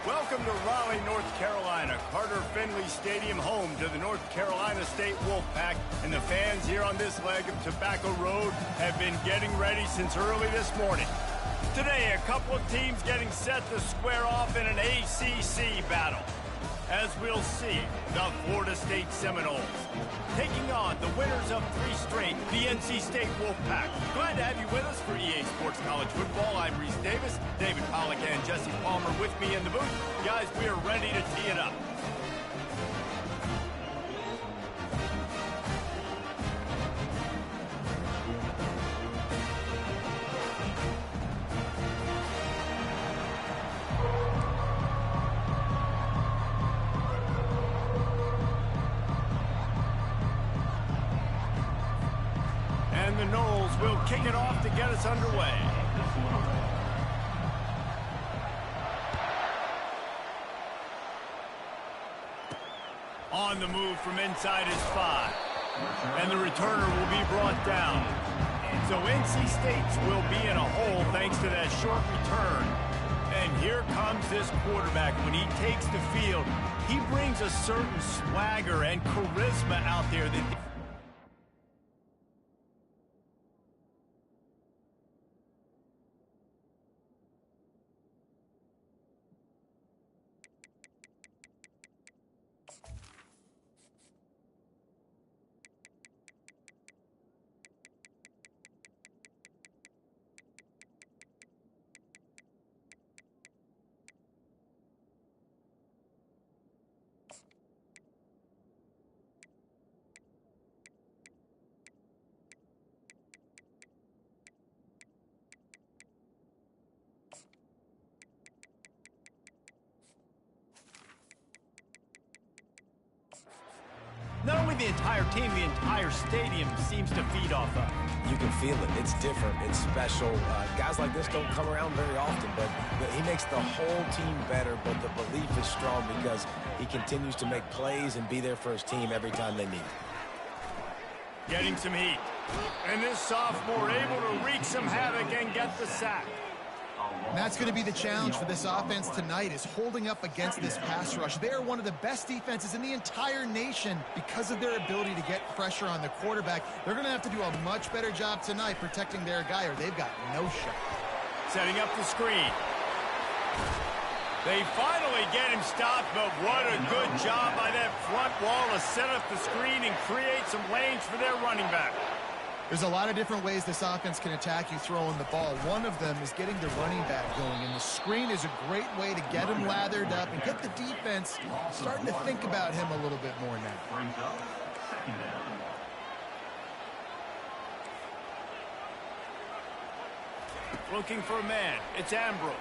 Welcome to Raleigh, North Carolina, Carter Finley Stadium, home to the North Carolina State Wolfpack, and the fans here on this leg of Tobacco Road have been getting ready since early this morning. Today, a couple of teams getting set to square off in an ACC battle. As we'll see, the Florida State Seminoles taking on the winners of 3 straight, the NC State Wolfpack. Glad to have you with us for EA Sports College Football. I'm Reese Davis, David Pollack and Jesse Palmer with me in the booth. Guys, we are ready to tee it up. The Noles will kick it off to get us underway. On the move from inside his 5. And the returner will be brought down. So NC State will be in a hole thanks to that short return. And here comes this quarterback. When he takes the field, he brings a certain swagger and charisma out there that... Not only the entire team, the entire stadium seems to feed off of. You can feel it. It's different. It's special. Guys like this don't come around very often, but he makes the whole team better, but the belief is strong because he continues to make plays and be there for his team every time they need it. Getting some heat. And this sophomore able to wreak some havoc and get the sack. And that's going to be the challenge for this offense tonight, is holding up against this pass rush. They are one of the best defenses in the entire nation because of their ability to get pressure on the quarterback. They're going to have to do a much better job tonight protecting their guy, or they've got no shot. Setting up the screen. They finally get him stopped, but what a good job by that front wall to set up the screen and create some lanes for their running back. There's a lot of different ways this offense can attack you throwing the ball. One of them is getting the running back going, and the screen is a great way to get him lathered up and get the defense starting to think about him a little bit more now. Looking for a man. It's Ambrose.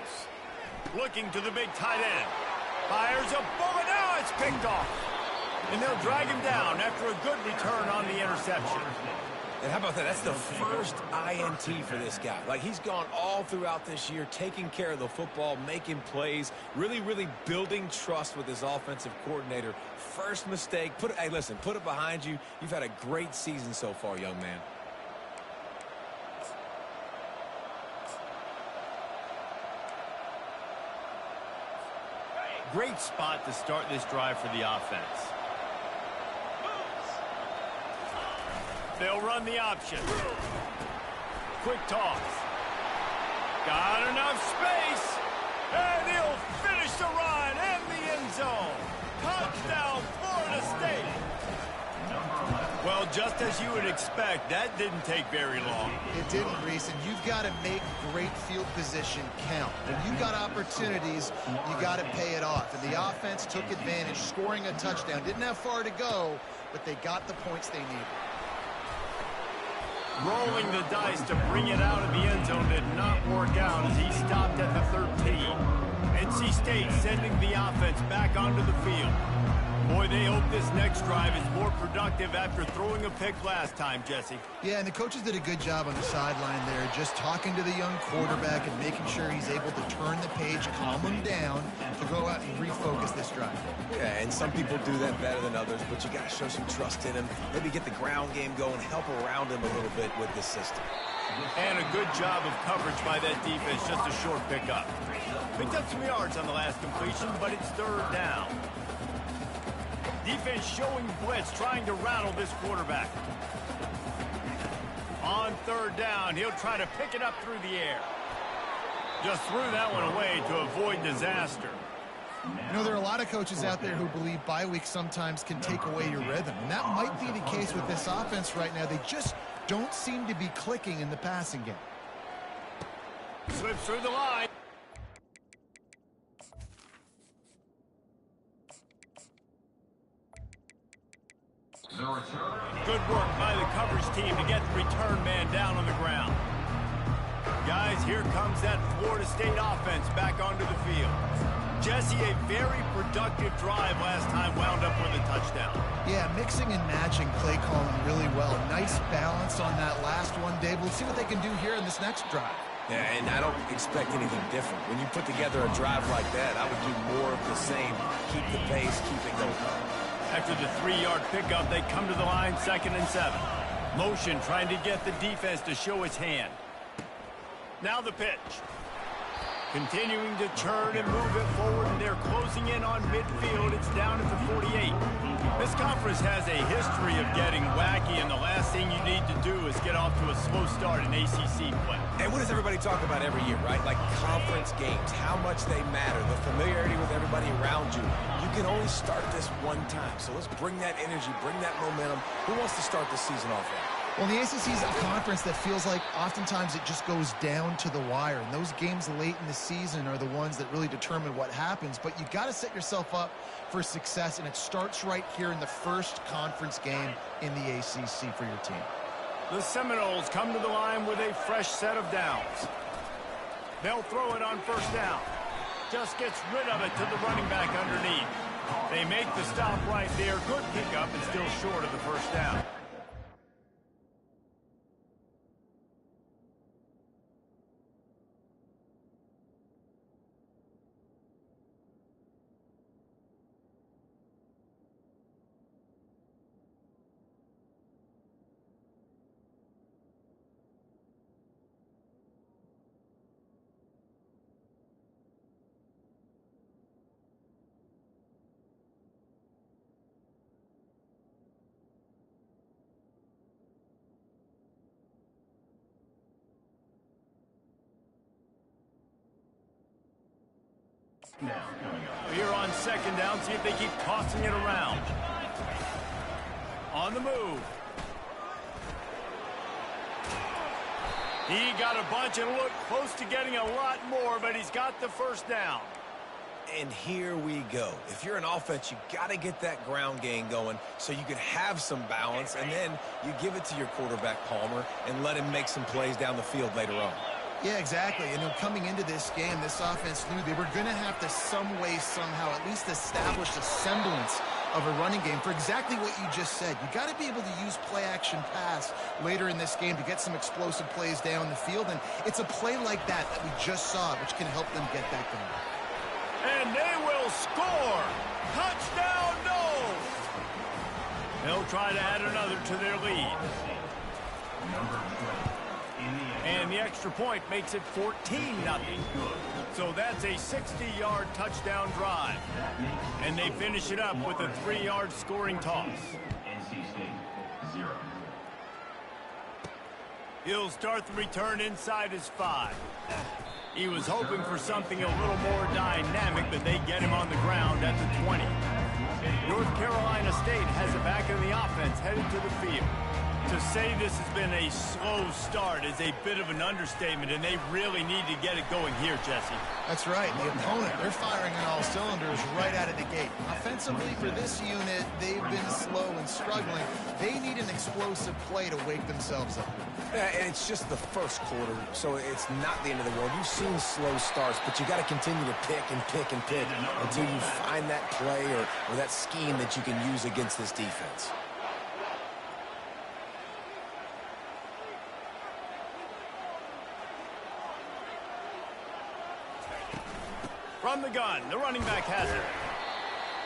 Looking to the big tight end. Fires a bullet. Now it's picked off. And they'll drag him down after a good return on the interception. And how about that? That's the first INT for this guy. Like, he's gone all throughout this year, taking care of the football, making plays, really building trust with his offensive coordinator. First mistake. Hey, listen, put it behind you. You've had a great season so far, young man. Great spot to start this drive for the offense. They'll run the option. Quick toss. Got enough space. And he'll finish the run in the end zone. Touchdown, Florida State. Well, just as you would expect, that didn't take very long. It didn't, Reese, and you've got to make great field position count. When you've got opportunities, you got to pay it off. And the offense took advantage, scoring a touchdown. Didn't have far to go, but they got the points they needed. Rolling the dice to bring it out of the end zone did not work out as he stopped at the 13. NC State sending the offense back onto the field. Boy, they hope this next drive is more productive after throwing a pick last time, Jesse. Yeah, and the coaches did a good job on the sideline there, just talking to the young quarterback and making sure he's able to turn the page, calm him down, to go out and refocus this drive. Yeah, and some people do that better than others, but you got to show some trust in him. Maybe get the ground game going, help around him a little bit with this system. And a good job of coverage by that defense, just a short pickup. Picked up some yards on the last completion, but it's third down. Defense showing blitz, trying to rattle this quarterback. On third down, he'll try to pick it up through the air. Just threw that one away to avoid disaster. You know, there are a lot of coaches out there who believe bye weeks sometimes can take away your rhythm, and that might be the case with this offense right now. They just don't seem to be clicking in the passing game. Slips through the line. Good work by the coverage team to get the return man down on the ground. Guys, here comes that Florida State offense back onto the field. Jesse, a very productive drive last time, wound up with a touchdown. Yeah, mixing and matching play calling really well. Nice balance on that last one, Dave. We'll see what they can do here in this next drive. Yeah, and I don't expect anything different. When you put together a drive like that, I would do more of the same. Keep the pace, keep it going. After the 3-yard pickup, they come to the line, 2nd and 7. Motion trying to get the defense to show its hand. Now the pitch. Continuing to turn and move it forward, and they're closing in on midfield. It's down at the 48. This conference has a history of getting wacky, and the last thing you need to do is get off to a slow start in ACC play. And what does everybody talk about every year, right? Like conference games, how much they matter, the familiarity with everybody around you. You can only start this one time, so let's bring that energy, bring that momentum. Who wants to start the season off right? Well, the ACC is a conference that feels like oftentimes it just goes down to the wire. And those games late in the season are the ones that really determine what happens. But you got to set yourself up for success, and it starts right here in the first conference game in the ACC for your team. The Seminoles come to the line with a fresh set of downs. They'll throw it on first down. Just gets rid of it to the running back underneath. They make the stop right there. Good pickup and still short of the first down. Here on 2nd down, see if they keep tossing it around. On the move. He got a bunch and looked close to getting a lot more, but he's got the first down. And here we go. If you're an offense, you got to get that ground game going so you can have some balance, and then you give it to your quarterback, Palmer, and let him make some plays down the field later on. Yeah, exactly. And coming into this game, this offense knew they were going to have to some way, somehow, at least establish a semblance of a running game for exactly what you just said. You got to be able to use play-action pass later in this game to get some explosive plays down the field. And it's a play like that that we just saw, which can help them get that going. And they will score! Touchdown, Noles! They'll try to add another to their lead. And the extra point makes it 14-0. So that's a 60-yard touchdown drive. And they finish it up with a 3-yard scoring toss. He'll start the return inside his 5. He was hoping for something a little more dynamic, but they get him on the ground at the 20. North Carolina State has it back in the offense headed to the field. To say this has been a slow start is a bit of an understatement, and they really need to get it going here, Jesse. That's right. The opponent, they're firing on all cylinders right out of the gate. Offensively, for this unit, they've been slow and struggling. They need an explosive play to wake themselves up. Yeah, and it's just the first quarter, so it's not the end of the world. You've seen slow starts, but you got to continue to pick and pick and pick until you find that play or that scheme that you can use against this defense. From the gun, the running back has it.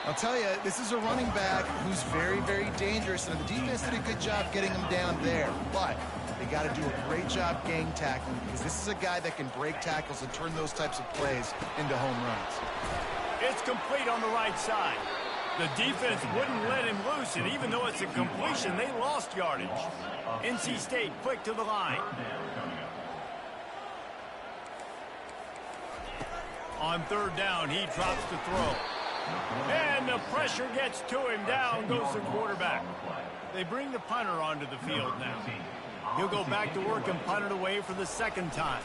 I'll tell you, this is a running back who's very, very dangerous, and the defense did a good job getting him down there. But they got to do a great job gang tackling, because this is a guy that can break tackles and turn those types of plays into home runs. It's complete on the right side. The defense wouldn't let him loose, and even though it's a completion, they lost yardage. NC State quick to the line. On third down, he drops the throw. And the pressure gets to him. Down goes the quarterback. They bring the punter onto the field now. He'll go back to work and punt it away for the second time.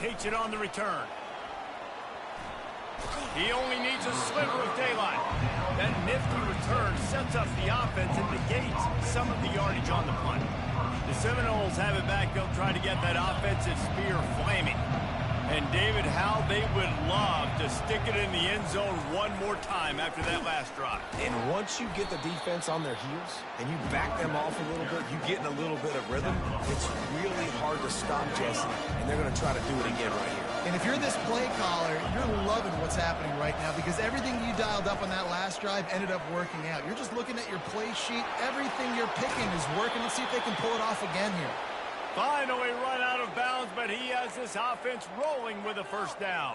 Takes it on the return. He only needs a sliver of daylight. That nifty return sets up the offense and negates some of the yardage on the punt. The Seminoles have it back. They'll try to get that offensive spear flaming. And David, how they would love to stick it in the end zone one more time after that last drive. And once you get the defense on their heels and you back them off a little bit, you get in a little bit of rhythm, it's really hard to stop Jesse, and they're going to try to do it again right here. And if you're this play caller, you're loving what's happening right now, because everything you dialed up on that last drive ended up working out. You're just looking at your play sheet. Everything you're picking is working. Let's see if they can pull it off again here. Finally run out of bounds, but he has this offense rolling with a first down.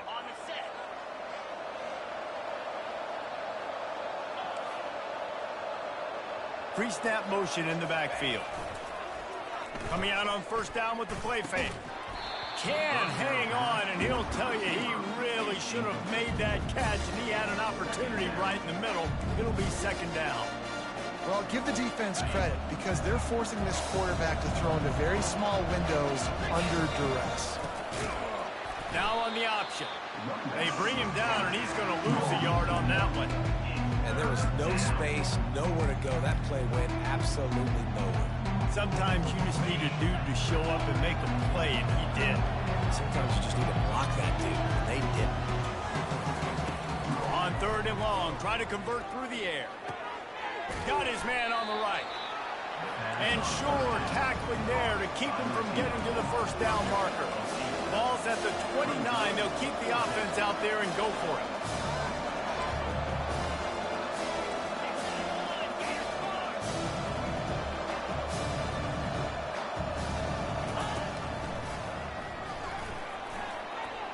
Pre-snap motion in the backfield. Coming out on first down with the play fake. Can hang on, and he'll tell you he really should have made that catch, and he had an opportunity right in the middle. It'll be second down. Well, give the defense credit, because they're forcing this quarterback to throw into very small windows under duress. Now on the option. They bring him down, and he's going to lose a yard on that one. And there was no space, nowhere to go. That play went absolutely nowhere. Sometimes you just need a dude to show up and make a play, and he did. Sometimes you just need to block that dude, and they didn't. On third and long, trying to convert through the air. Got his man on the right. And sure, tackling there to keep him from getting to the first down marker. Ball's at the 29. They'll keep the offense out there and go for it.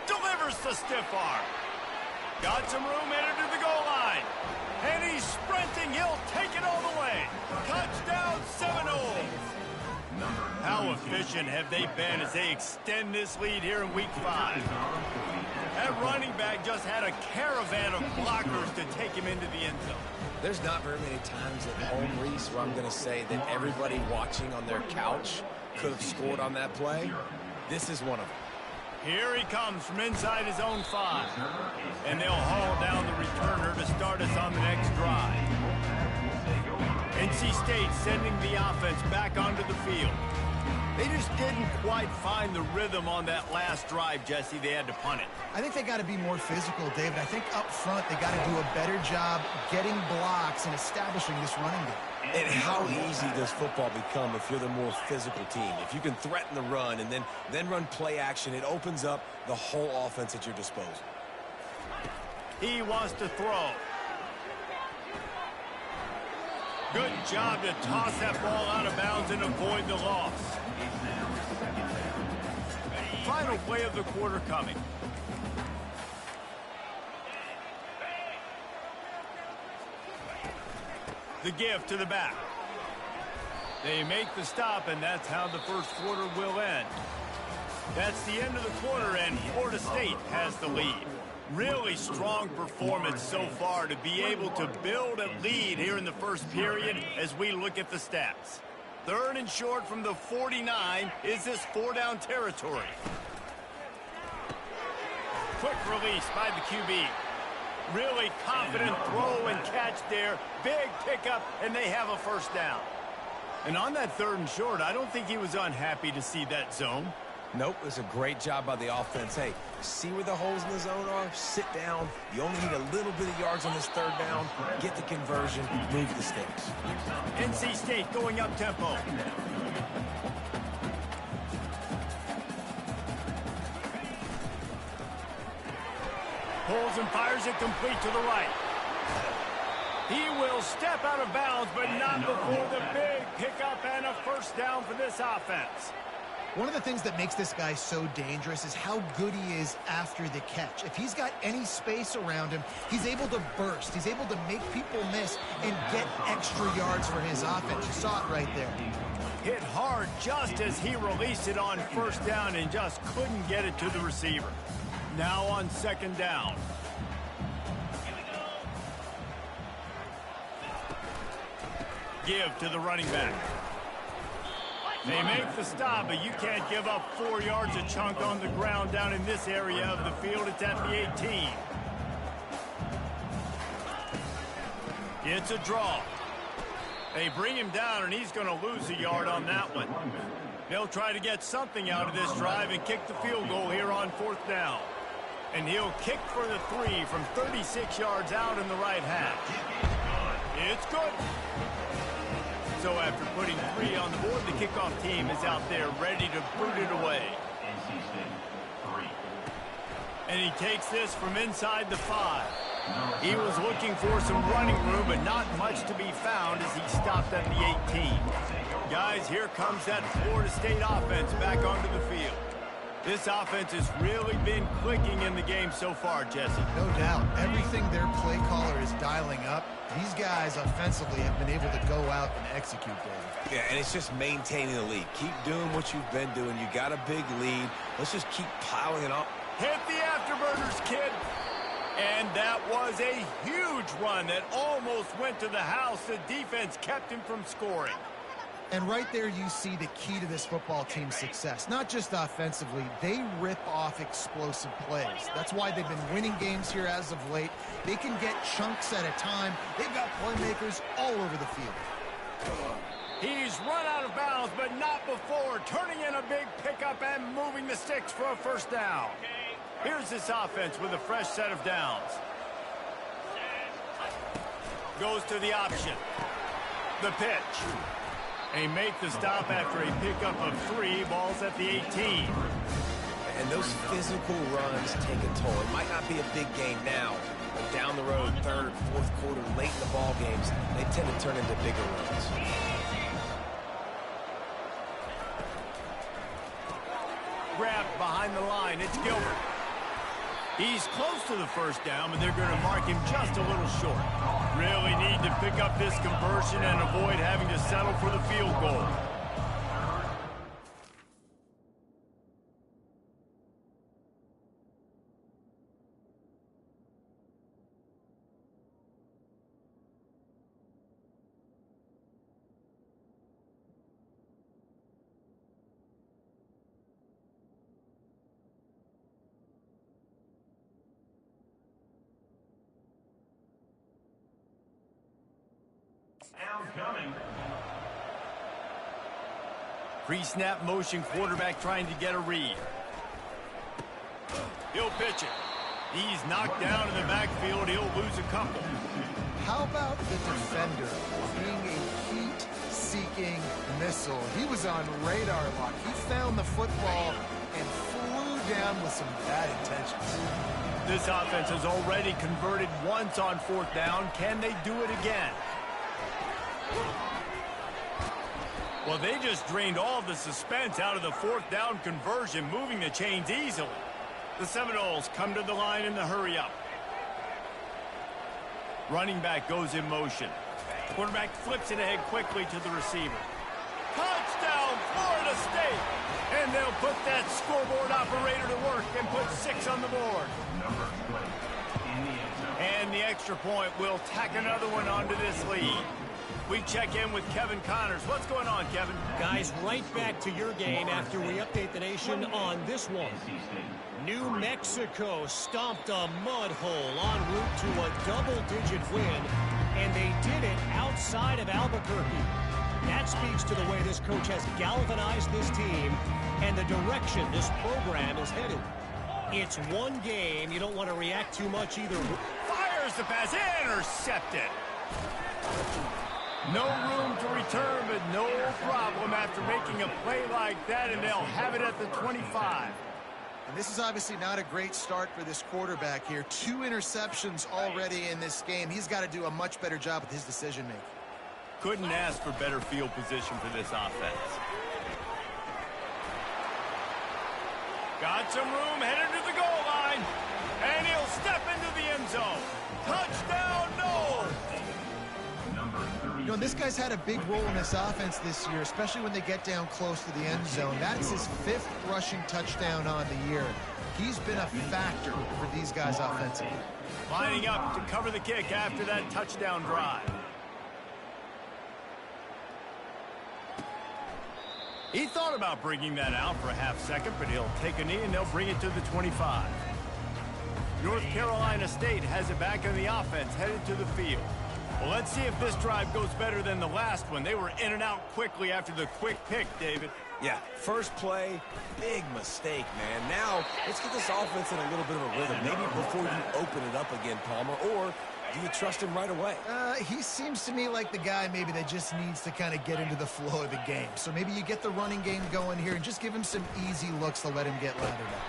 Delivers the stiff arm. Got some room, headed to the goal line. And he's sprinting. He'll take it all the way. Touchdown, Seminoles. How efficient have they been as they extend this lead here in Week 5? That running back just had a caravan of blockers to take him into the end zone. There's not very many times at home, Reese, where I'm going to say that everybody watching on their couch could have scored on that play. This is one of them. Here he comes from inside his own 5. And they'll haul down the returner to start us on the next drive. NC State sending the offense back onto the field. They just didn't quite find the rhythm on that last drive, Jesse. They had to punt it. I think they got to be more physical, David. I think up front they got to do a better job getting blocks and establishing this running game. And how easy does football become if you're the more physical team? If you can threaten the run and then run play action, it opens up the whole offense at your disposal. He wants to throw. Good job to toss that ball out of bounds and avoid the loss. Final play of the quarter coming. The give to the back. They make the stop, and that's how the first quarter will end. That's the end of the quarter, and Florida State has the lead. Really strong performance so far to be able to build a lead here in the first period as we look at the stats. 3rd and short from the 49. Is this 4-down territory? Quick release by the QB. Really confident throw and catch there. Big pickup, and they have a 1st down. And on that 3rd and short, I don't think he was unhappy to see that zone. Nope, it's a great job by the offense. Hey, see where the holes in the zone are? Sit down. You only need a little bit of yards on this 3rd down. Get the conversion. Move the sticks. NC State going up tempo. Pulls and fires it complete to the right. He will step out of bounds, but not before the big pickup and a 1st down for this offense. One of the things that makes this guy so dangerous is how good he is after the catch. If he's got any space around him, he's able to burst. He's able to make people miss and get extra yards for his offense. You saw it right there. Hit hard just as he released it on 1st down and just couldn't get it to the receiver. Now on 2nd down. Give to the running back. They make the stop, but you can't give up 4 yards a chunk on the ground down in this area of the field. It's at the 18. It's a draw. They bring him down, and he's going to lose a yard on that one. They'll try to get something out of this drive and kick the field goal here on 4th down. And he'll kick for the 3 from 36 yards out in the right half. It's good. So after putting 3 on the board, the kickoff team is out there ready to boot it away. And he takes this from inside the 5. He was looking for some running room, but not much to be found as he stopped at the 18. Guys, here comes that Florida State offense back onto the field. This offense has really been clicking in the game so far, Jesse. No doubt. Everything their play caller is dialing up, these guys offensively have been able to go out and execute, David. Yeah, and it's just maintaining the lead. Keep doing what you've been doing. You got a big lead. Let's just keep piling it up. Hit the afterburners, kid. And that was a huge run that almost went to the house. The defense kept him from scoring. And right there you see the key to this football team's success. Not just offensively, they rip off explosive plays. That's why they've been winning games here as of late. They can get chunks at a time. They've got playmakers all over the field. He's run out of bounds, but not before turning in a big pickup and moving the sticks for a 1st down. Here's this offense with a fresh set of downs. Goes to the option. The pitch. They make the stop after a pickup of 3. Balls at the 18. And those physical runs take a toll. It might not be a big game now, but down the road, 3rd, 4th quarter, late in the ball games, they tend to turn into bigger runs. Grabbed behind the line. It's Gilbert. He's close to the 1st down, but they're going to mark him just a little short. Really need to pick up this conversion and avoid having to settle for the field goal. Pre-snap motion quarterback trying to get a read. He'll pitch it. He's knocked down in the backfield. He'll lose a couple. How about the defender being a heat-seeking missile? He was on radar lock. He found the football and flew down with some bad intentions. This offense has already converted once on 4th down. Can they do it again? Well, they just drained all the suspense out of the 4th down conversion, moving the chains easily. The Seminoles come to the line in the hurry-up. Running back goes in motion. Quarterback flips it ahead quickly to the receiver. Touchdown, Florida State. And they'll put that scoreboard operator to work and put 6 on the board. And the extra point will tack another one onto this lead. We check in with Kevin Connors. What's going on, Kevin? Guys, right back to your game after we update the nation on this one. New Mexico stomped a mud hole en route to a double-digit win, and they did it outside of Albuquerque. That speaks to the way this coach has galvanized this team and the direction this program is headed. It's one game. You don't want to react too much either. Fires the pass, intercepted. No room to return, but no problem after making a play like that, and they'll have it at the 25. And this is obviously not a great start for this quarterback here. 2 interceptions already in this game. He's got to do a much better job with his decision-making. Couldn't ask for better field position for this offense. Got some room, headed to the goal line, and he'll step into the end zone. Touchdown, no! You know, this guy's had a big role in this offense this year, especially when they get down close to the end zone. That's his 5th rushing touchdown on the year. He's been a factor for these guys offensively. Lining up to cover the kick after that touchdown drive. He thought about bringing that out for a half second, but he'll take a knee and they'll bring it to the 25. North Carolina State has it back on the offense, headed to the field. Well, let's see if this drive goes better than the last one. They were in and out quickly after the quick pick, David. Yeah, first play, big mistake, man. Now, let's get this offense in a little bit of a rhythm. Maybe before you open it up again, Palmer, or do you trust him right away? He seems to me like the guy maybe that just needs to kind of get into the flow of the game. So maybe you get the running game going here and just give him some easy looks to let him get lathered up.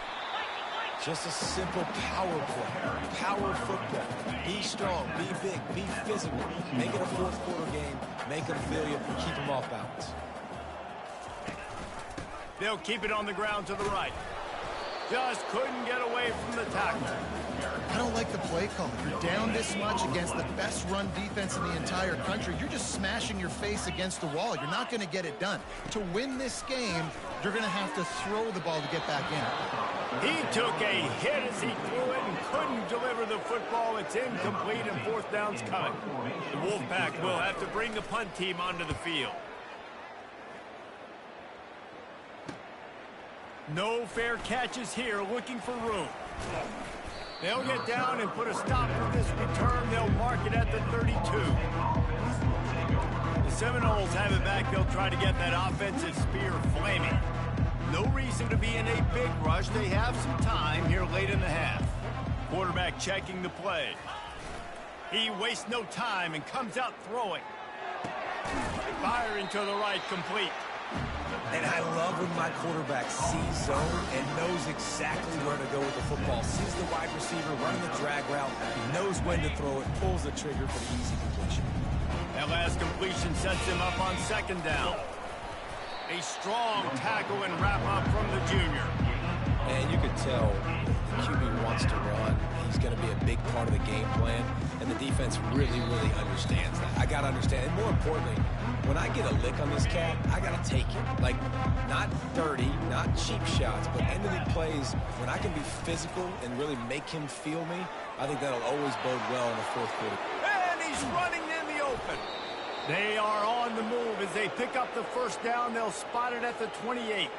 Just a simple power play, power football. Be strong, be big, be physical. Make it a fourth quarter game. Make them feel you, keep them off balance. They'll keep it on the ground to the right. Just couldn't get away from the tackle. I don't like the play call. You're down this much against the best run defense in the entire country. You're just smashing your face against the wall. You're not going to get it done. To win this game, you're going to have to throw the ball to get back in. He took a hit as he threw it and couldn't deliver the football. It's incomplete and 4th down's coming. The Wolfpack will have to bring the punt team onto the field. No fair catches here, looking for room. They'll get down and put a stop to this return. They'll mark it at the 32. The Seminoles have it back. They'll try to get that offensive spear flaming. No reason to be in a big rush. They have some time here late in the half. Quarterback checking the play. He wastes no time and comes out throwing. Firing to the right, complete. And I love when my quarterback sees zone and knows exactly where to go with the football. Sees the wide receiver running the drag route, knows when to throw it, pulls the trigger for the easy completion. That last completion sets him up on 2nd down. A strong tackle and wrap up from the junior. And you can tell the QB wants to run. He's going to be a big part of the game plan, and the defense really, really understands that. I got to understand, and more importantly, when I get a lick on this cat, I got to take it. Like, not dirty, not cheap shots, but end of the plays, when I can be physical and really make him feel me, I think that'll always bode well in the 4th quarter. And he's running in the open. They are on the move as they pick up the 1st down. They'll spot it at the 28.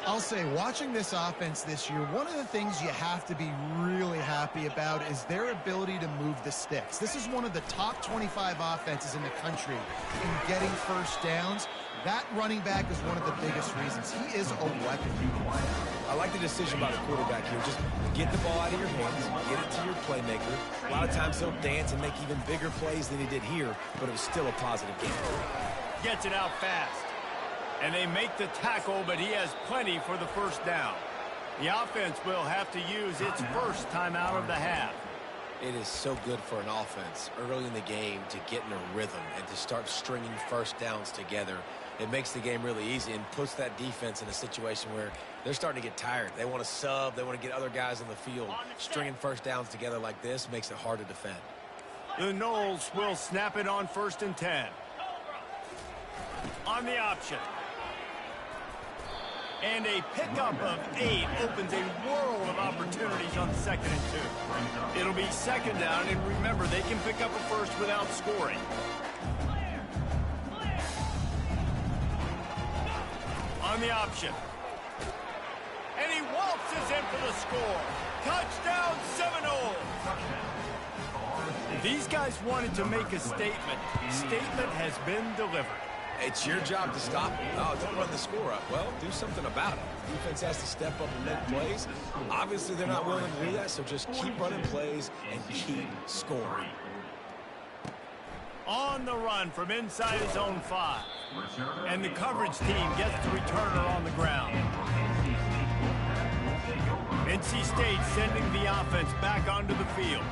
I'll say, watching this offense this year, one of the things you have to be really happy about is their ability to move the sticks. This is one of the top 25 offenses in the country in getting 1st downs. That running back is one of the biggest reasons. He is a weapon. I like the decision by the quarterback here. Just get the ball out of your hands, get it to your playmaker. A lot of times he'll dance and make even bigger plays than he did here, but it was still a positive game. Gets it out fast. And they make the tackle, but he has plenty for the 1st down. The offense will have to use its first timeout of the half. It is so good for an offense early in the game to get in a rhythm and to start stringing 1st downs together. It makes the game really easy and puts that defense in a situation where they're starting to get tired. They want to sub. They want to get other guys on the field. Stringing 1st downs together like this makes it hard to defend. The Noles will snap it on 1st and 10. On the option. And a pickup of 8 opens a world of opportunities on 2nd and 2. It'll be 2nd down, and remember, they can pick up a first without scoring. On the option. And he waltzes in for the score. Touchdown, Seminoles! These guys wanted to make a statement. Statement has been delivered. It's your job to stop them. Oh, don't run the score up. Well, do something about it. Defense has to step up and make plays. Obviously, they're not willing to do that, so just keep running plays and keep scoring. On the run from inside his own 5. And the coverage team gets the returner on the ground. NC State sending the offense back onto the field.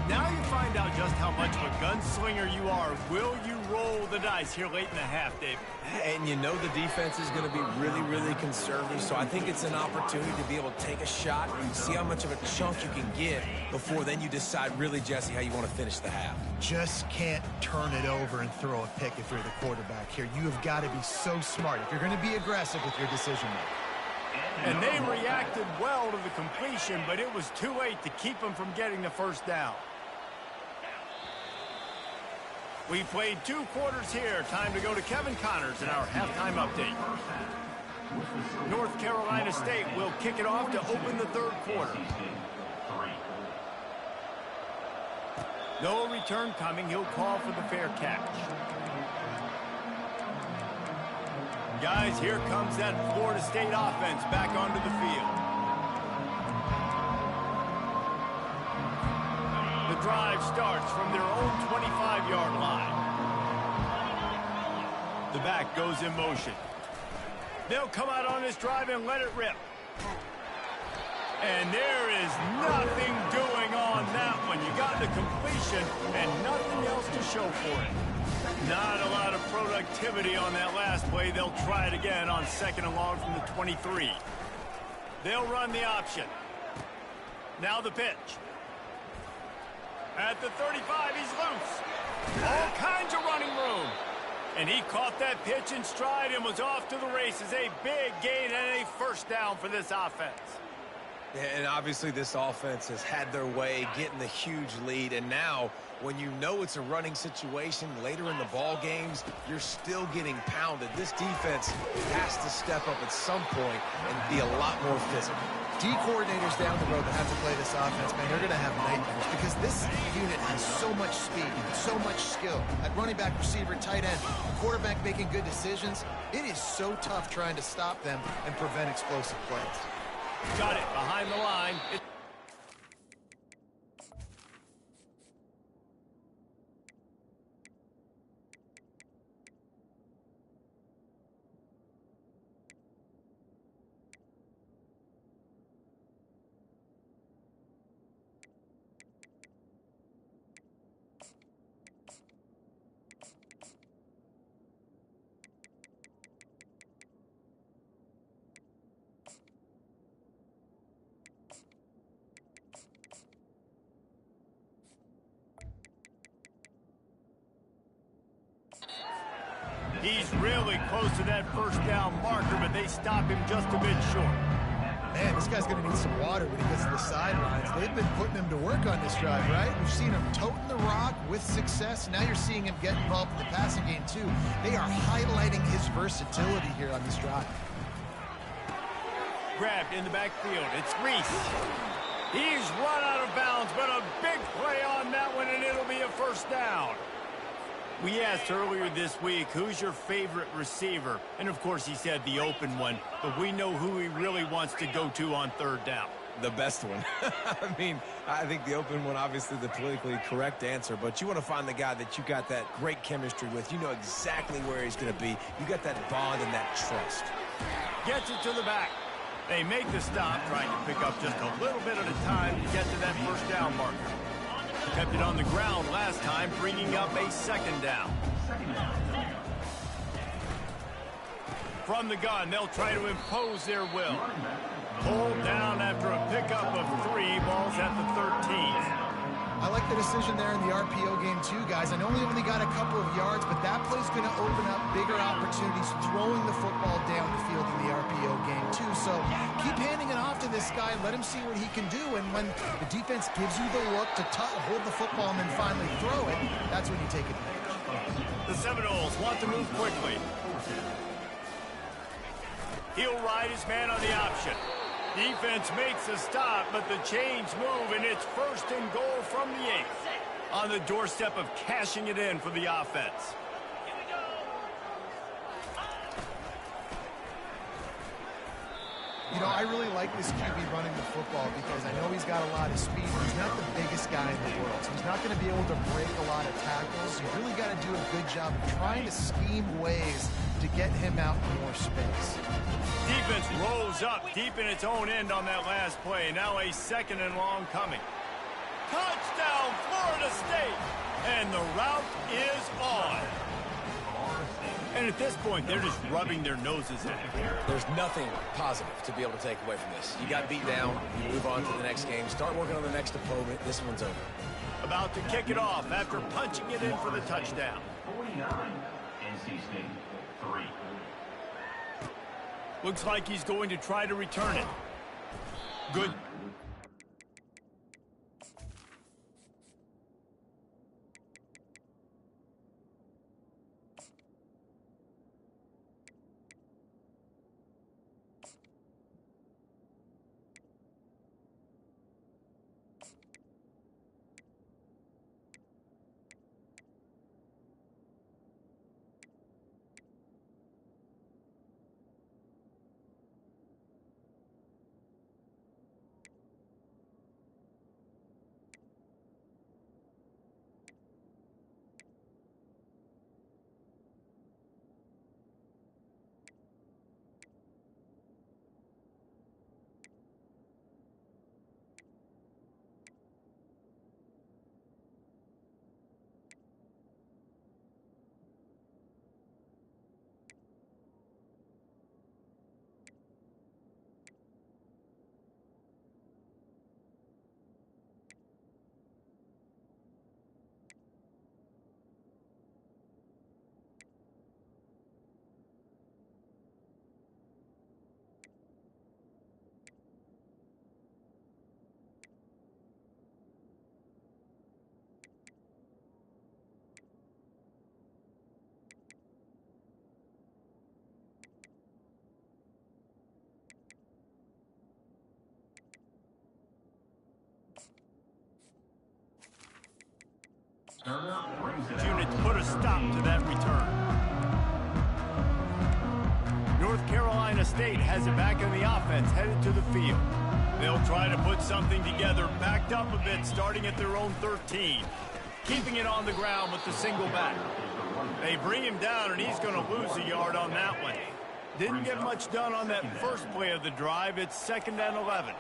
Now you find out just how much of a gunslinger you are. Will you roll the dice here late in the half, David? And you know the defense is going to be really, really conservative, so I think it's an opportunity to be able to take a shot and see how much of a chunk you can get before then you decide really, Jesse, how you want to finish the half. Just can't turn it over and throw a pick if you're the quarterback here. You have got to be so smart if you're going to be aggressive with your decision making. And they reacted well to the completion, but it was too late to keep them from getting the first down. We played 2 quarters here. Time to go to Kevin Connors in our halftime update. North Carolina State will kick it off to open the 3rd quarter. No return coming. He'll call for the fair catch. Guys, here comes that Florida State offense back onto the field. The drive starts from their own 25-yard line. The back goes in motion. They'll come out on this drive and let it rip. And there is nothing doing on that one. You got the completion and nothing else to show for it. Not a lot of productivity on that last play. They'll try it again on 2nd and long from the 23. They'll run the option. Now the pitch. At the 35, he's loose. All kinds of running room. And he caught that pitch in stride and was off to the races. A big gain and a first down for this offense. And obviously this offense has had their way getting the huge lead. And now, when you know it's a running situation later in the ball games, you're still getting pounded. This defense has to step up at some point and be a lot more physical. D coordinators down the road that have to play this offense, man, they're going to have nightmares because this unit has so much speed, so much skill. At running back, receiver, tight end, quarterback making good decisions. It is so tough trying to stop them and prevent explosive plays. Got it behind the line. He's really close to that first down marker, but they stop him just a bit short. Man, this guy's going to need some water when he gets to the sidelines. They've been putting him to work on this drive, right? We've seen him toting the rock with success. Now you're seeing him get involved in the passing game, too. They are highlighting his versatility here on this drive. Grabbed in the backfield. It's Reese. He's run out of bounds, but a big play on that one, and it'll be a first down. We asked earlier this week, who's your favorite receiver? And, of course, he said the open one. But we know who he really wants to go to on 3rd down. The best one. I mean, I think the open one, obviously the politically correct answer. But you want to find the guy that you got that great chemistry with. You know exactly where he's going to be. You got that bond and that trust. Gets it to the back. They make the stop, trying to pick up just a little bit at a time to get to that first down marker. Kept it on the ground last time, bringing up a 2nd down. From the gun, they'll try to impose their will. Pulled down after a pickup of 3, balls at the 13. I like the decision there in the RPO game, too, guys. I know we only got a couple of yards, but that play's is going to open up bigger opportunities throwing the football down the field in the RPO game, too. So keep handing it off to this guy. Let him see what he can do. And when the defense gives you the look to hold the football and then finally throw it, that's when you take advantage. The Seminoles want to move quickly. He'll ride his man on the option. Defense makes a stop, but the chains move, and it's 1st and goal from the 8. On the doorstep of cashing it in for the offense. You know, I really like this QB running the football because I know he's got a lot of speed. He's not the biggest guy in the world, so he's not going to be able to break a lot of tackles. You really got to do a good job of trying to scheme ways to get him out in more space. Defense rolls up deep in its own end on that last play. Now a 2nd and long coming. Touchdown, Florida State! And the route is on. And at this point, they're just rubbing their noses in it. There's nothing positive to be able to take away from this. You got beat down, you move on to the next game, start working on the next opponent. This one's over. About to kick it off after punching it in for the touchdown. 49, NC State 3. Looks like he's going to try to return it. Good. Units put a stop to that return. North Carolina State has it back in the offense, headed to the field. They'll try to put something together, backed up a bit, starting at their own 13. Keeping it on the ground with the single back. They bring him down, and he's going to lose a yard on that one. Didn't get much done on that first play of the drive. It's 2nd and 11.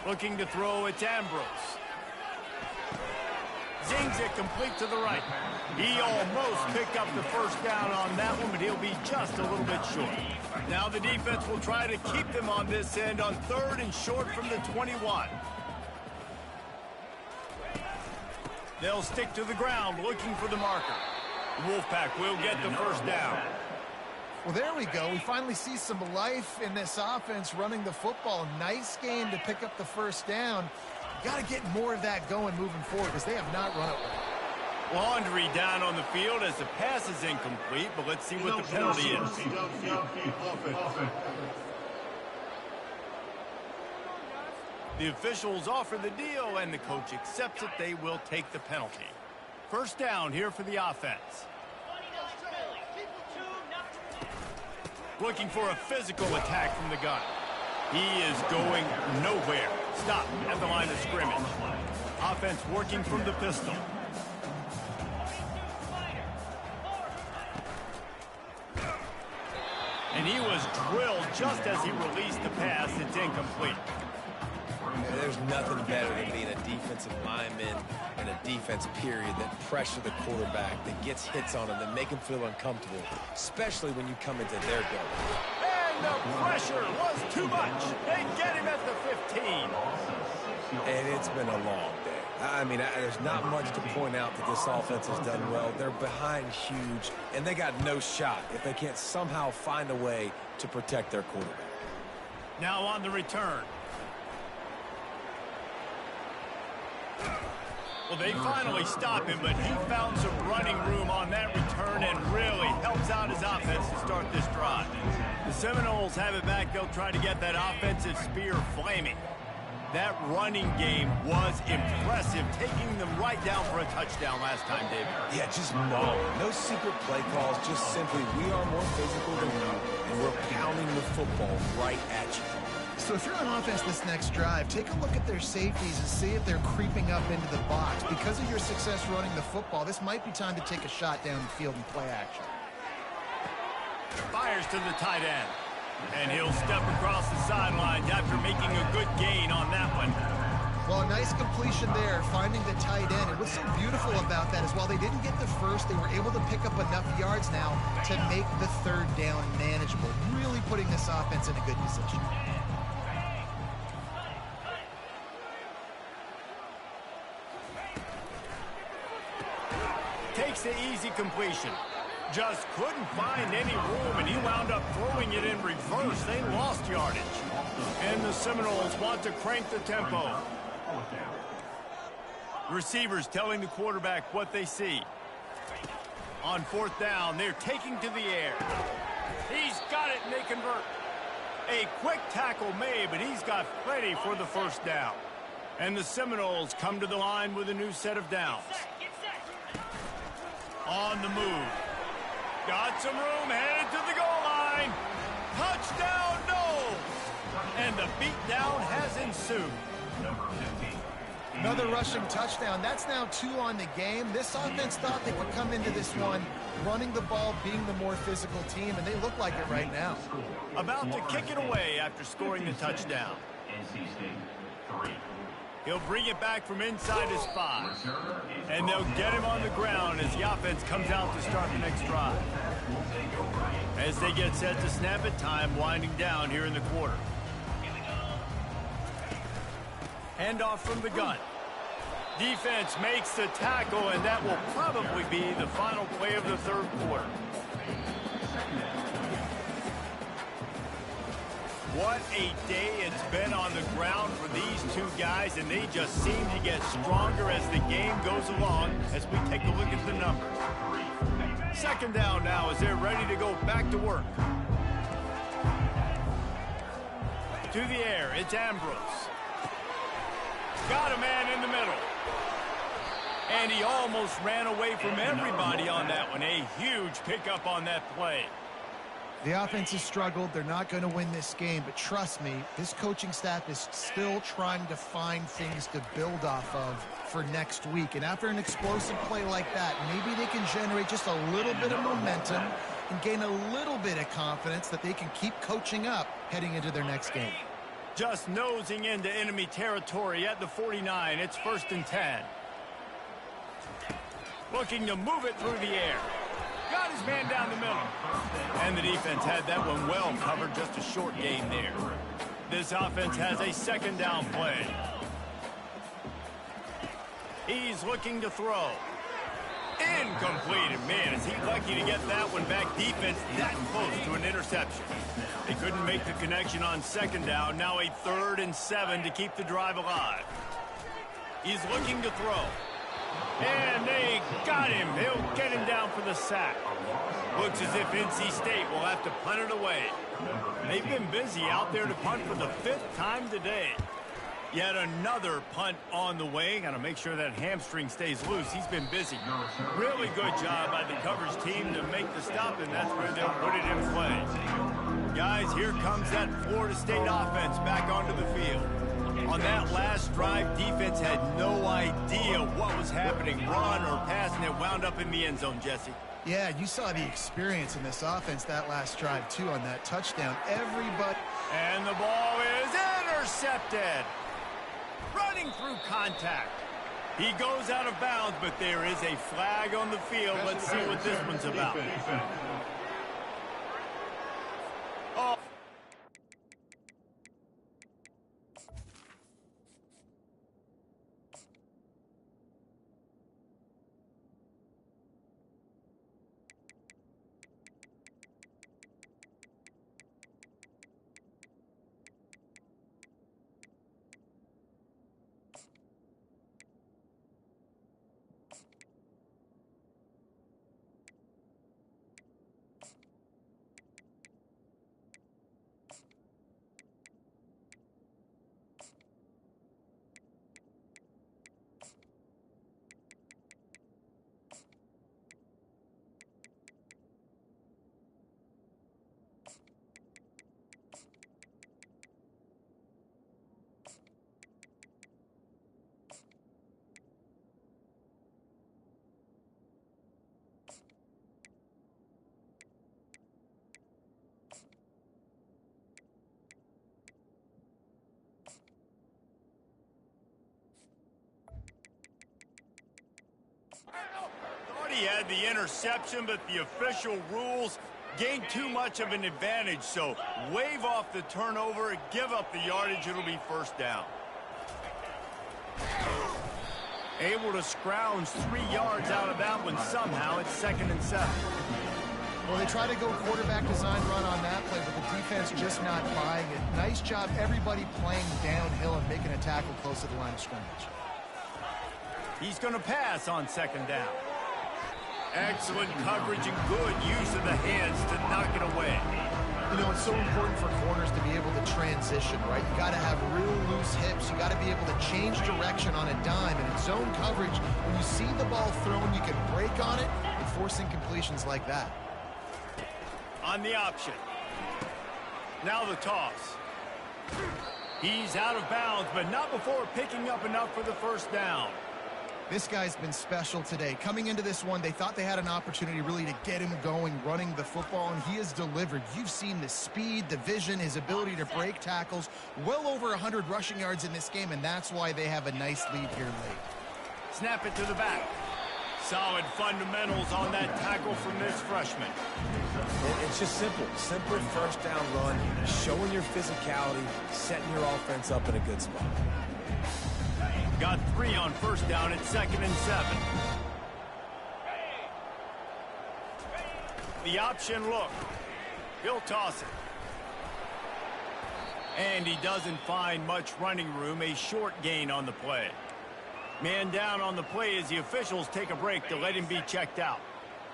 Looking to throw, it's Ambrose. Zings it complete to the right. He almost picked up the 1st down on that one, but he'll be just a little bit short. Now the defense will try to keep them on this end on 3rd and short from the 21. They'll stick to the ground looking for the marker. Wolfpack will get the 1st down. Well, there we go. We finally see some life in this offense running the football. Nice game to pick up the 1st down. Got to get more of that going moving forward because they have not run it right. Laundry down on the field as the pass is incomplete, but let's see what the penalty is. The officials offer the deal, and the coach accepts it. They will take the penalty. 1st down here for the offense. Looking for a physical attack from the gun. He is going nowhere. Stop at the line of scrimmage. Offense working from the pistol. And he was drilled just as he released the pass. It's incomplete. Yeah, there's nothing better than being a defensive lineman and a defense period that pressure the quarterback, that gets hits on him, that make him feel uncomfortable, especially when you come into their goal. And the pressure was too much. They get him at the 15. And it's been a long day. I mean, there's not much to point out that this offense has done well. They're behind huge, and they got no shot if they can't somehow find a way to protect their quarterback. Now on the return. Well, they finally stop him, but he found some running room on that return and really helps out his offense to start this drive. The Seminoles have it back. They'll try to get that offensive spear flaming. That running game was impressive, taking them right down for a touchdown last time, David. Yeah, just no secret play calls, just simply we are more physical than you, and we're pounding the football right at you. So if you're on offense this next drive, take a look at their safeties and see if they're creeping up into the box. Because of your success running the football, this might be time to take a shot down the field and play action. Fires to the tight end. And he'll step across the sidelines after making a good gain on that one. Well, a nice completion there, finding the tight end. And what's so beautiful about that is while they didn't get the first, they were able to pick up enough yards now to make the third down manageable, really putting this offense in a good position. Takes the easy completion. Just couldn't find any room, and he wound up throwing it in reverse. They lost yardage. And the Seminoles want to crank the tempo. Receivers telling the quarterback what they see. On fourth down, they're taking to the air. He's got it, and they convert. A quick tackle made, but he's got plenty for the first down. And the Seminoles come to the line with a new set of downs. On the move. Got some room, headed to the goal line. Touchdown, no! And the beatdown has ensued. Another rushing touchdown. That's now 2 on the game. This offense thought they could come into this one running the ball, being the more physical team, and they look like it right now. About to kick it away after scoring the touchdown. He'll bring it back from inside his 5. And they'll get him on the ground as the offense comes out to start the next drive. As they get set to snap it, time winding down here in the quarter. Handoff from the gun. Defense makes the tackle, and that will probably be the final play of the third quarter. What a day it's been on the ground for these two guys, and they just seem to get stronger as the game goes along as we take a look at the numbers. Second down now as they're ready to go back to work. To the air, it's Ambrose. Got a man in the middle. And he almost ran away from everybody on that one. A huge pickup on that play. The offense has struggled. They're not going to win this game, but trust me, this coaching staff is still trying to find things to build off of for next week. And after an explosive play like that, maybe they can generate just a little bit of momentum and gain a little bit of confidence that they can keep coaching up heading into their next game. Just nosing into enemy territory at the 49. It's 1st and 10. Looking to move it through the air. Got his man down the middle. And the defense had that one well covered, just a short gain there. This offense has a second down play. He's looking to throw. Incomplete. And man, is he lucky to get that one back. Defense that close to an interception. They couldn't make the connection on second down. Now a 3rd and 7 to keep the drive alive. He's looking to throw. And they got him. They'll get him down for the sack. Looks as if NC State will have to punt it away. They've been busy out there to punt for the 5th time today. Yet another punt on the way. Got to make sure that hamstring stays loose. He's been busy. Really good job by the coverage team to make the stop, and that's where they'll put it in play. Guys, here comes that Florida State offense back onto the field. On that last drive, defense had no idea what was happening, run or pass, and it wound up in the end zone, Jesse. Yeah, you saw the experience in this offense that last drive, too, on that touchdown. Everybody... And the ball is intercepted. Running through contact. He goes out of bounds, but there is a flag on the field. Let's see what this one's about. Oh. he had the interception, but the official rules gained too much of an advantage, so wave off the turnover, give up the yardage, it'll be first down. Able to scrounge 3 yards out of that one somehow. It's 2nd and 7. Well, they try to go quarterback design run on that play, but the defense just not buying it. Nice job, everybody playing downhill and making a tackle close to the line of scrimmage. He's going to pass on 2nd down. Excellent coverage and good use of the hands to knock it away. You know, it's so important for corners to be able to transition, right? You got to have real loose hips. You got to be able to change direction on a dime. And in zone coverage, when you see the ball thrown, you can break on it and force incompletions like that. On the option. Now the toss. He's out of bounds, but not before picking up enough for the first down. This guy's been special today. Coming into this one, they thought they had an opportunity really to get him going, running the football, and he has delivered. You've seen the speed, the vision, his ability to break tackles. Well over 100 rushing yards in this game, and that's why they have a nice lead here late. Snap it to the back. Solid fundamentals on that tackle from this freshman. It's just simple. Simple first down run, showing your physicality, setting your offense up in a good spot. Got 3 on first down at 2nd and 7. The option look. He'll toss it. And he doesn't find much running room. A short gain on the play. Man down on the play as the officials take a break to let him be checked out.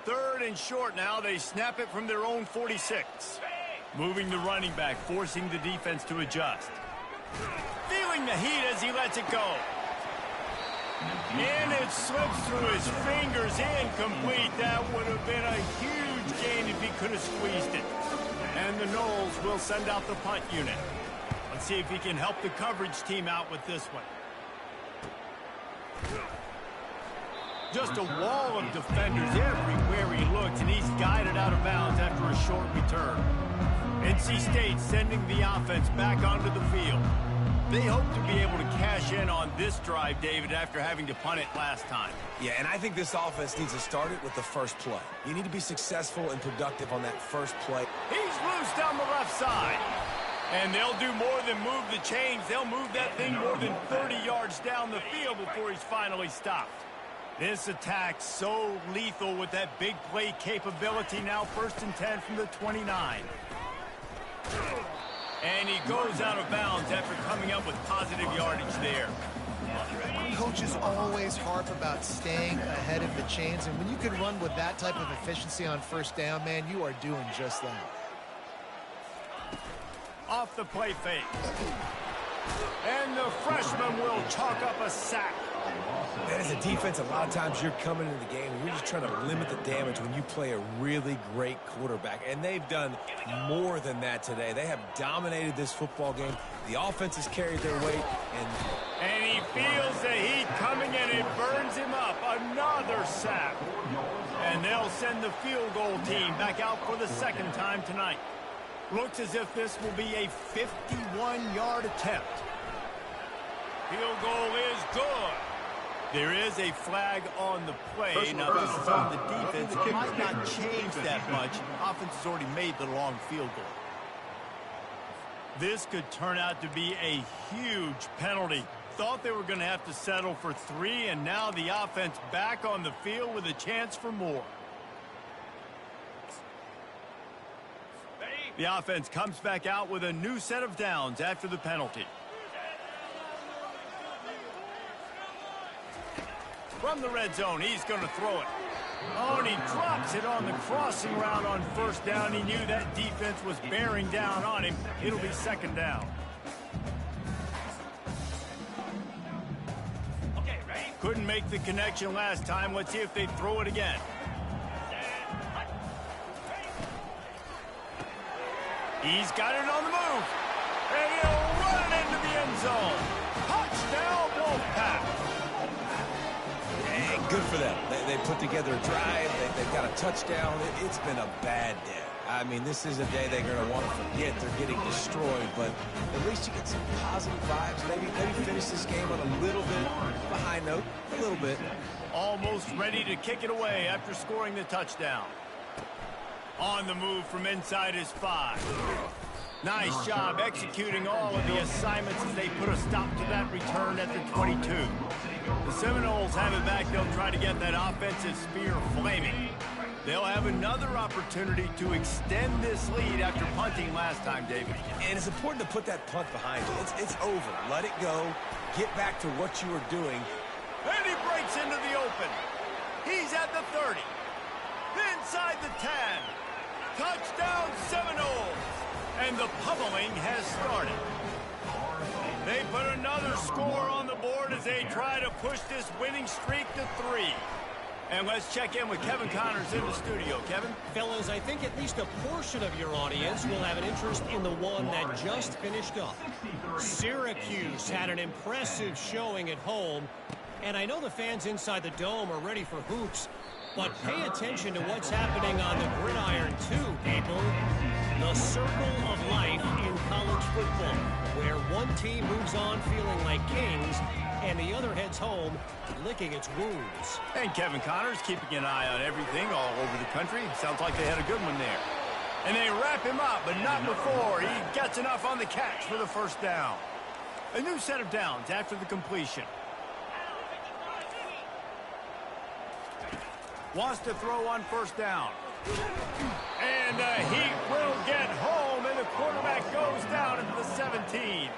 3rd and short now. They snap it from their own 46. Moving the running back, forcing the defense to adjust. Feeling the heat as he lets it go. And it slips through his fingers, incomplete. That would have been a huge gain if he could have squeezed it. And the Noles will send out the punt unit. Let's see if he can help the coverage team out with this one. Just a wall of defenders everywhere he looks, and he's guided out of bounds after a short return. NC State sending the offense back onto the field. They hope to be able to cash in on this drive, David, after having to punt it last time. Yeah, and I think this offense needs to start it with the first play. You need to be successful and productive on that first play. He's loose down the left side. And they'll do more than move the chains. They'll move that thing more than 30 yards down the field before he's finally stopped. This attack so lethal with that big play capability. Now 1st and 10 from the 29. And he goes out of bounds after coming up with positive yardage there. Coaches always harp about staying ahead of the chains, and when you can run with that type of efficiency on first down, man, you are doing just that. Off the play fake. And the freshman will chalk up a sack. And as a defense, a lot of times you're coming into the game and you're just trying to limit the damage when you play a really great quarterback. And they've done more than that today. They have dominated this football game. The offense has carried their weight. And he feels the heat coming and it burns him up. Another sack. And they'll send the field goal team back out for the 2nd time tonight. Looks as if this will be a 51-yard attempt. Field goal is good. There is a flag on the play. Now, this is on the defense. It might not change that much. Offense has already made the long field goal. This could turn out to be a huge penalty. Thought they were going to have to settle for 3, and now the offense back on the field with a chance for more. The offense comes back out with a new set of downs after the penalty. From the red zone, he's going to throw it. Oh, and he drops it on the crossing route on first down. He knew that defense was bearing down on him. It'll be 2nd down. Okay, ready? Couldn't make the connection last time. Let's see if they throw it again. He's got it on the move. And he'll run it into the end zone. Touchdown, Wolfpack. Good for them. They put together a drive. They've got a touchdown. It's been a bad day. I mean, this is a day they're going to want to forget. They're getting destroyed, but at least you get some positive vibes. Maybe finish this game on a little bit of a high note, a little bit. Almost ready to kick it away after scoring the touchdown. On the move from inside his 5. Nice job executing all of the assignments as they put a stop to that return at the 22. The Seminoles have it back. They'll try to get that offensive spear flaming. They'll have another opportunity to extend this lead after punting last time, David. And it's important to put that punt behind you. It's over. Let it go. Get back to what you were doing. And he breaks into the open. He's at the 30. Inside the 10. Touchdown Seminoles. And the pummeling has started. They put another score on the board as they try to push this winning streak to 3. And let's check in with Kevin Connors in the studio. Kevin? Fellas, I think at least a portion of your audience will have an interest in the one that just finished up. Syracuse had an impressive showing at home, and I know the fans inside the Dome are ready for hoops, but pay attention to what's happening on the gridiron too, people. The circle of life in college football, where one team moves on feeling like kings, and the other heads home licking its wounds. And Kevin Connors keeping an eye on everything all over the country. Sounds like they had a good one there. And they wrap him up, but not before he gets enough on the catch for the first down. A new set of downs after the completion. Wants to throw on first down. And he will get home, and the quarterback goes down at the 17.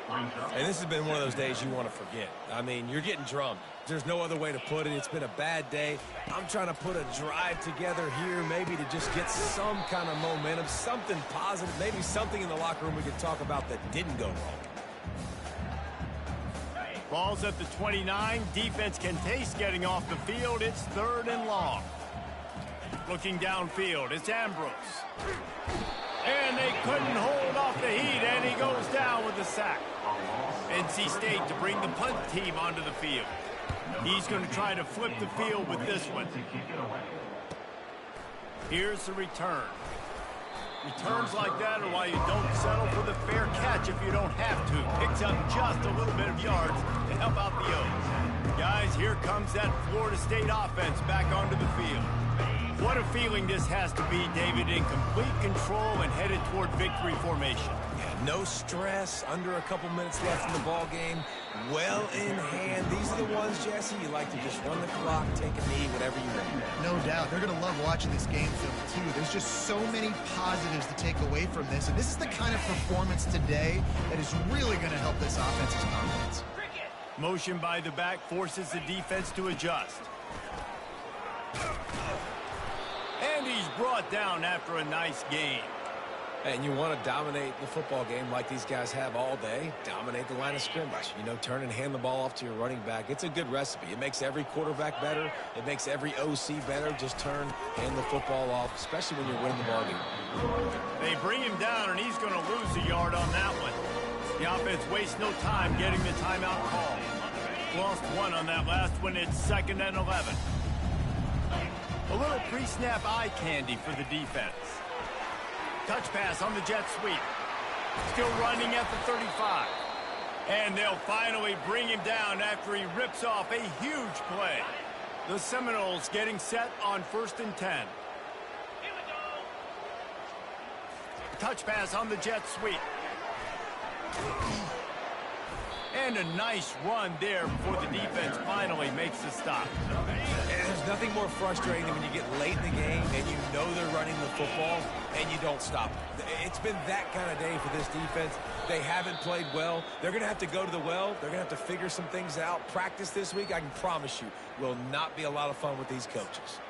And this has been one of those days you want to forget. I mean, you're getting drummed. There's no other way to put it. It's been a bad day. I'm trying to put a drive together here, maybe to just get some kind of momentum, something positive, maybe something in the locker room we could talk about that didn't go wrong. Ball's at the 29. Defense can taste getting off the field. It's 3rd and long. Looking downfield, it's Ambrose. And they couldn't hold off the heat, and he goes down with a sack. NC State to bring the punt team onto the field. He's going to try to flip the field with this one. Here's the return. Returns like that are why you don't settle for the fair catch if you don't have to. Picks up just a little bit of yards to help out the O's. Guys, here comes that Florida State offense back onto the field. What a feeling this has to be, David, in complete control and headed toward victory formation. Yeah, no stress, under a couple minutes left in the ball game. Well in hand. These are the ones, Jesse, you like to just run the clock, take a knee, whatever you want. No doubt. They're going to love watching this game film, too. There's just so many positives to take away from this, and this is the kind of performance today that is really going to help this offense's confidence. Motion by the back forces the defense to adjust. And he's brought down after a nice game. And you want to dominate the football game like these guys have all day. Dominate the line of scrimmage. You know, turn and hand the ball off to your running back. It's a good recipe. It makes every quarterback better. It makes every OC better. Just turn, hand the football off, especially when you're winning the ball game. They bring him down, and he's going to lose a yard on that one. The offense wastes no time getting the timeout call. Lost one on that last one. It's 2nd and 11. A little pre-snap eye candy for the defense. Touch pass on the jet sweep. Still running at the 35. And they'll finally bring him down after he rips off a huge play. The Seminoles getting set on 1st and 10. Touch pass on the jet sweep. And a nice run there before the defense finally makes the stop. And there's nothing more frustrating than when you get late in the game and you know they're running the football and you don't stop it. It's been that kind of day for this defense. They haven't played well. They're going to have to go to the well. They're going to have to figure some things out. Practice this week, I can promise you, will not be a lot of fun with these coaches.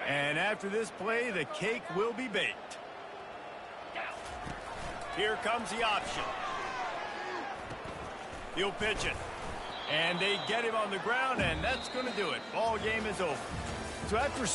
And after this play, the cake will be baked. Here comes the option. He'll pitch it. And they get him on the ground, and that's going to do it. Ball game is over. So after